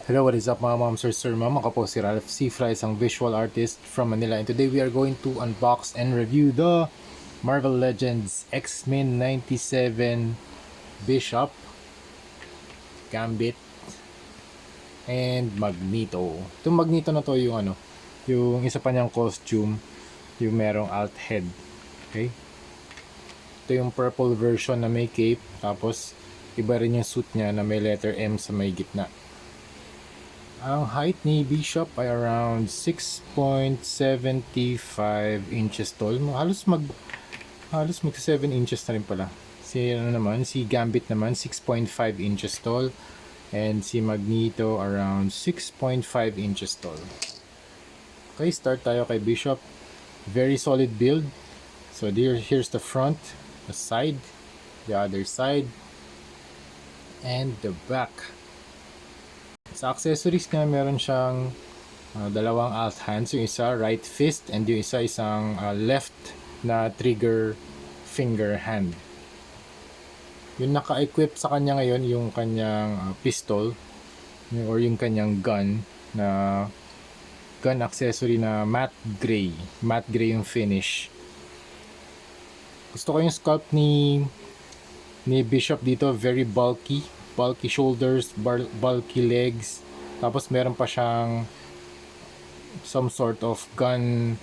Hello, what is up mga ma'am, sir, ma'am? Ako po si Ralph C. Fry, isang visual artist from Manila. And today we are going to unbox and review the Marvel Legends X-Men 97 Bishop, Gambit, and Magneto. Itong Magneto na to yung isa pa niyang costume, yung merong alt head. Okay? Ito yung purple version na may cape, tapos iba rin yung suit niya na may letter M sa may gitna. Ang height ni Bishop ay around 6.75 inches tall. Halos mag 7 inches na rin pala. Si Gambit naman 6.5 inches tall and si Magneto around 6.5 inches tall. Okay, start tayo kay Bishop. Very solid build. So here's the front, the side, the other side, and the back. Sa accessories niya, meron siyang dalawang alt hands. Yung isa, right fist, and yung isa, isang left na trigger finger hand. Yung naka-equip sa kanya ngayon, yung kanyang pistol, or yung kanyang gun, na gun accessory na matte gray. Matte gray yung finish. Gusto ko yung sculpt ni Bishop dito, very bulky shoulders, bulky legs, tapos meron pa siyang some sort of gun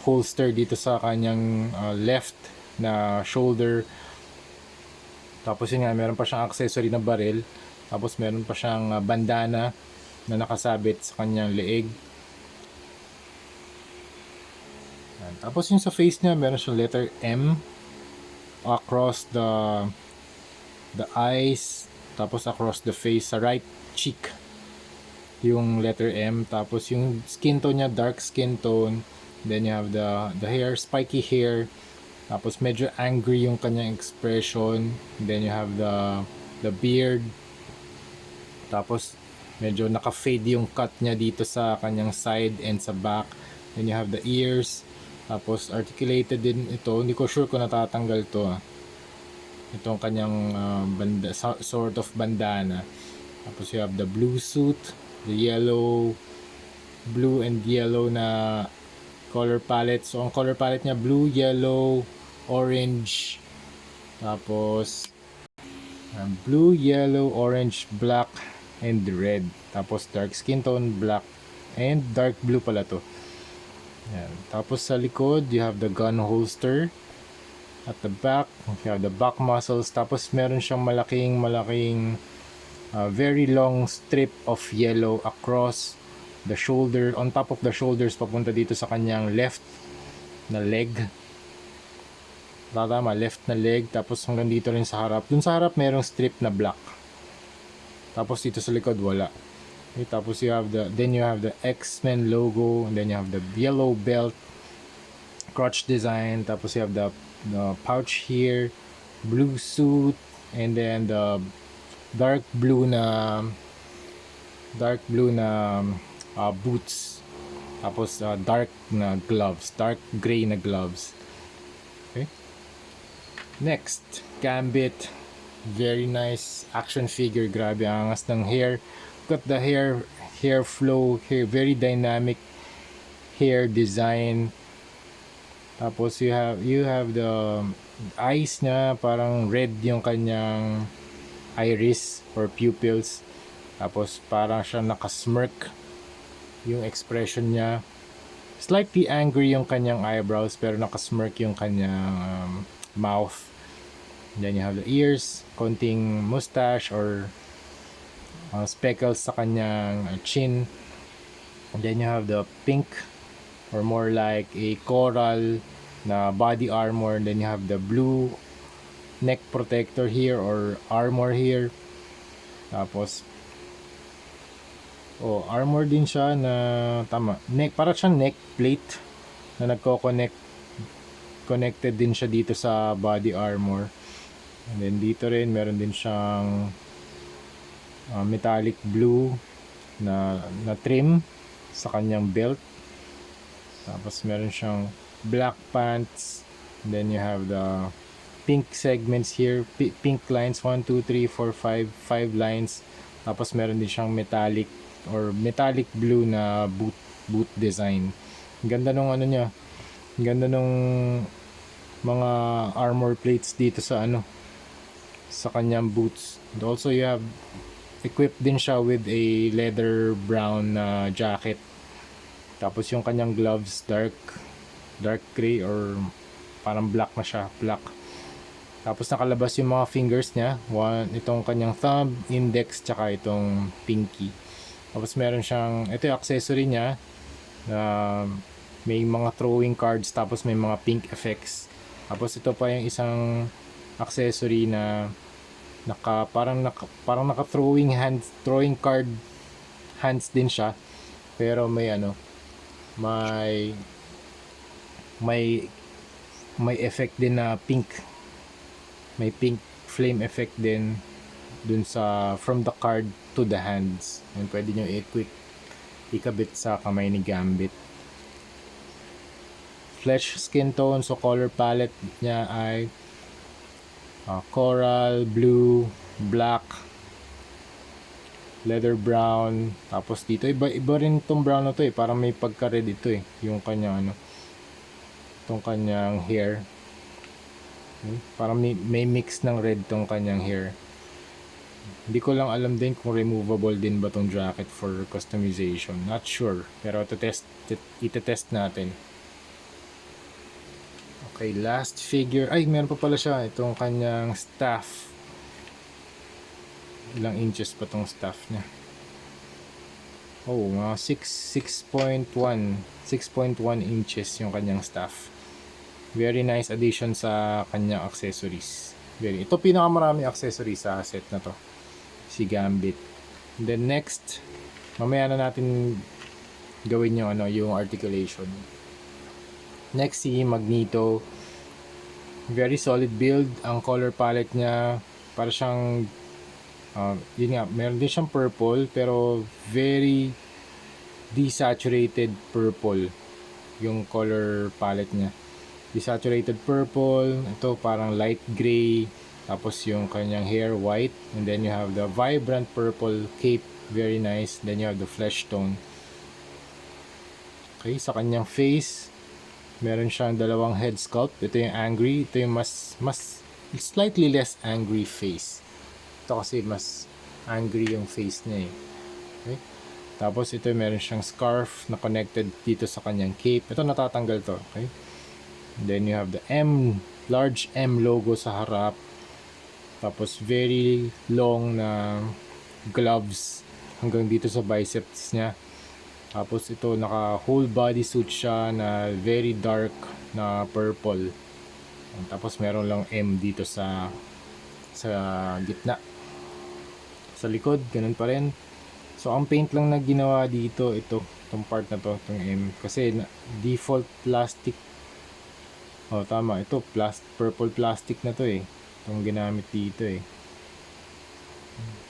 holster dito sa kanyang left na shoulder. Tapos yun nga, meron pa siyang accessory na baril, tapos meron pa siyang bandana na nakasabit sa kanyang leeg. Tapos yung sa face niya, meron siyang letter M across the eyes, tapos across the face, sa right cheek yung letter M. Tapos yung skin tone niya, dark skin tone. Then you have the hair, spiky hair. Tapos medyo angry yung kanyang expression. Then you have the beard. Tapos medyo naka-fade yung cut niya dito sa kanyang side and sa back. Then you have the ears. Tapos articulated din ito. Hindi ko sure kung natatanggal to. Itong kanyang sort of bandana. Tapos you have the blue suit, the blue and yellow na color palette. So ang color palette niya, blue, yellow, orange. Tapos blue, yellow, orange, black, and red. Tapos dark skin tone, black, and dark blue pala to. Yan. Tapos sa likod, you have the gun holster. At the back, you have the back muscles. Tapos meron siyang malaking very long strip of yellow across the shoulder, on top of the shoulders, papunta dito sa kanyang left na leg. Tama, left na leg. Tapos hanggang dito rin sa harap. Dun sa harap merong strip na black. Tapos dito sa likod wala. Okay, tapos you have the X-Men logo, and then you have the yellow belt, crotch design. Tapos you have the pouch here, blue suit, and then the dark blue na boots. Tapos dark gray na gloves. Okay, next, Gambit. Very nice action figure. Grabe ang angas ng hair. Got the hair flow here, very dynamic hair design. Tapos you have the eyes na parang red yung kanyang iris or pupils. Tapos parang siya nakasmirk yung expression niya. Slightly angry yung kanyang eyebrows, pero nakasmirk yung kanyang mouth. And then you have the ears, konting mustache or speckles sa kanyang chin. And then you have the pink, or more like a coral na body armor. And then you have the blue neck protector here, or armor here. Tapos armor din siya na tama, neck, para siyang neck plate na connected din siya dito sa body armor. And then dito rin meron din siyang metallic blue na trim sa kanyang belt. Tapos meron siyang black pants. And then you have the pink segments here, pink lines, 1 2 3 4 5 lines Tapos meron din siyang metallic or metallic blue na boot design. Ganda nung ano niya. Ganda nung mga armor plates dito sa ano, sa kanyang boots. And also you have equipped din siya with a leather brown na jacket. Tapos yung kanyang gloves dark gray or parang black na siya, black. Tapos nakalabas yung mga fingers niya, itong kanyang thumb, index, tsaka itong pinky. Tapos meron siyang, ito yung accessory niya, na may mga throwing cards, tapos may mga pink effects. Tapos ito pa yung isang accessory na parang naka throwing card hands din siya. Pero may ano, may may effect din na pink. May pink flame effect din dun sa from the card to the hands. And pwede nyo ikabit sa kamay ni Gambit. Flesh skin tone, so color palette niya ay coral, blue, black, leather brown. Tapos dito iba rin tong brown na to eh, parang may pagka red ito eh, yung kanyang ano, tong kanyang hair. Parang may mix ng red tong kanyang hair. Hindi ko lang alam din kung removable din ba tong jacket for customization. Not sure. Pero itetest natin. Okay, last figure. Ay, meron pa pala siya. Itong kanyang staff. Ilang inches pa tong staff niya? Oh, mga 6.1 inches yung kanyang staff. Very nice addition sa kanyang accessories. Ito pinakamarami accessories sa set na to, si Gambit. And then next, mamaya na natin gawin yung ano, yung articulation. Next, si Magneto. Very solid build. Ang color palette niya, para siyang yun nga, meron din siyang purple, pero very desaturated purple yung color palette niya. Desaturated purple, ito parang light gray, tapos yung kanyang hair white, and then you have the vibrant purple cape, very nice. Then you have the flesh tone. Okay, sa kanyang face, meron siyang dalawang head sculpt. Ito yung angry, ito yung mas slightly less angry face. Ito kasi mas angry yung face niya eh. Okay? Tapos ito meron siyang scarf na connected dito sa kanyang cape. Ito natatanggal to, okay? And then you have the large M logo sa harap. Tapos very long na gloves hanggang dito sa biceps niya. Tapos ito naka whole body suit siya na very dark na purple. Tapos meron lang M dito sa gitna. Sa likod ganun pa rin. So ang paint lang na ginawa dito, itong part na to, itong M, kasi default plastic. Oh, tama. Ito, purple plastic na to eh. Itong ginamit dito eh.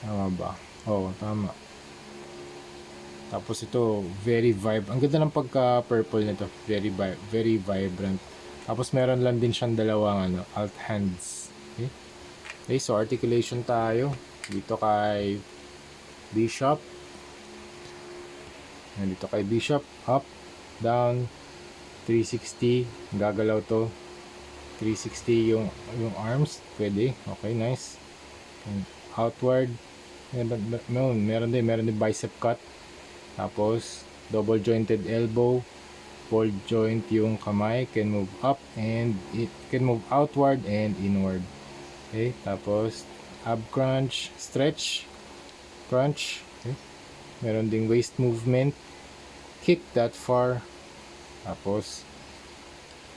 Tama ba? Oh, tama. Tapos ito, very vibrant. Ang ganda ng pagka-purple nito. Very vibrant. Tapos meron lang din siyang dalawang alt hands. Okay? Okay, so articulation tayo. Dito kay Bishop. Dito kay Bishop. Up, down, 360, gagalaw to 360 yung arms, pwede, okay, nice. And outward, meron din bicep cut, tapos double jointed elbow, ball joint yung kamay, can move up and it can move outward and inward. Okay, tapos ab crunch, stretch, crunch, okay. Meron ding waist movement, kick that far. Tapos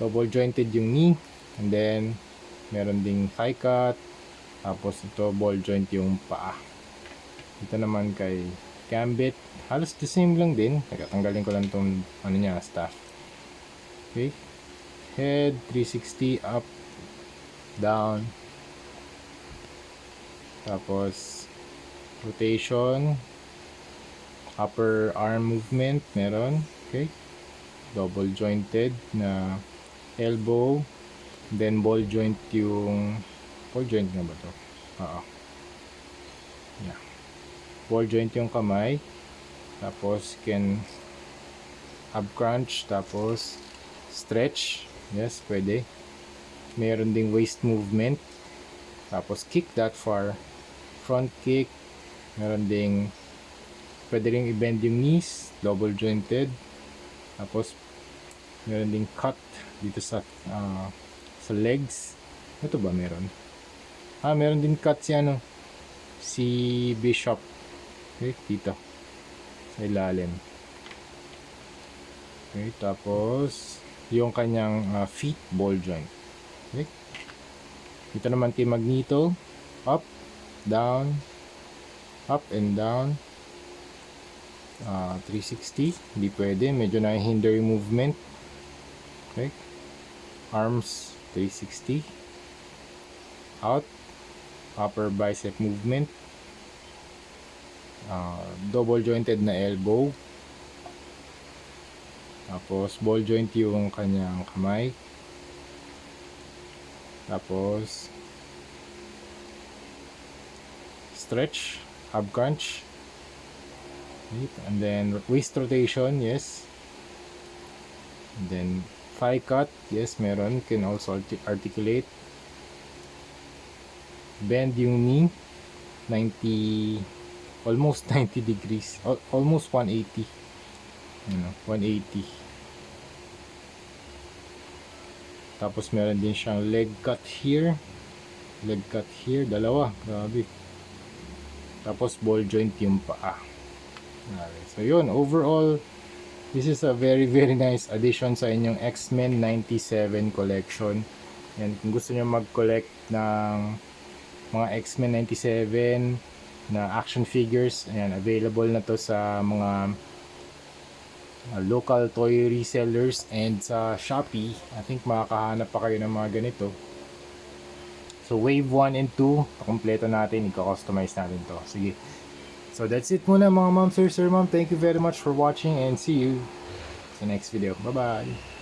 double jointed yung knee, and then meron ding thigh cut. Tapos ito ball joint yung paa. Ito naman kay Gambit, halos the same lang din. Tanggalin ko lang tong staff. Okay, head 360 up, down, tapos rotation, upper arm movement meron. Okay, double jointed na elbow, then ball joint yung ball joint na ba to? Yeah. ball joint yung kamay. Tapos can ab crunch, tapos stretch. Yes, pwede. Meron ding waist movement. Tapos kick that far. Front kick. Meron ding pwede ring i-bend yung knees, double jointed. Tapos meron ding cut dito sa legs. Ito ba meron? Meron din cut si Bishop. Okay, dito sa ilalim. Okay, tapos yung kanyang feet ball joint. Okay. Dito naman kay Magneto, up, down, up and down. 360, hindi pwede, medyo na-hinder yung movement. Okay. Arms 360. Out, upper bicep movement. Double jointed na elbow. Tapos ball joint yung kanyang kamay. Tapos stretch, ab crunch. And then waist rotation, yes. And then thigh cut, yes, meron. Can also articulate. Bend yung knee 90, almost 90 degrees, almost 180, 180. Tapos meron din siyang leg cut here, dalawa, grabe. Tapos ball joint yung paa. Okay. So yun, overall this is a very nice addition sa inyong X-Men 97 collection. And kung gusto niyo mag-collect ng mga X-Men 97 na action figures, ayan, available na to sa mga local toy resellers and sa Shopee. I think makakahanap pa kayo ng mga ganito. So wave 1 and 2, kompleto natin, i-customize natin to. Sige. So that's it muna mga ma'am, sir, ma'am. Thank you very much for watching and see you sa next video. Bye bye.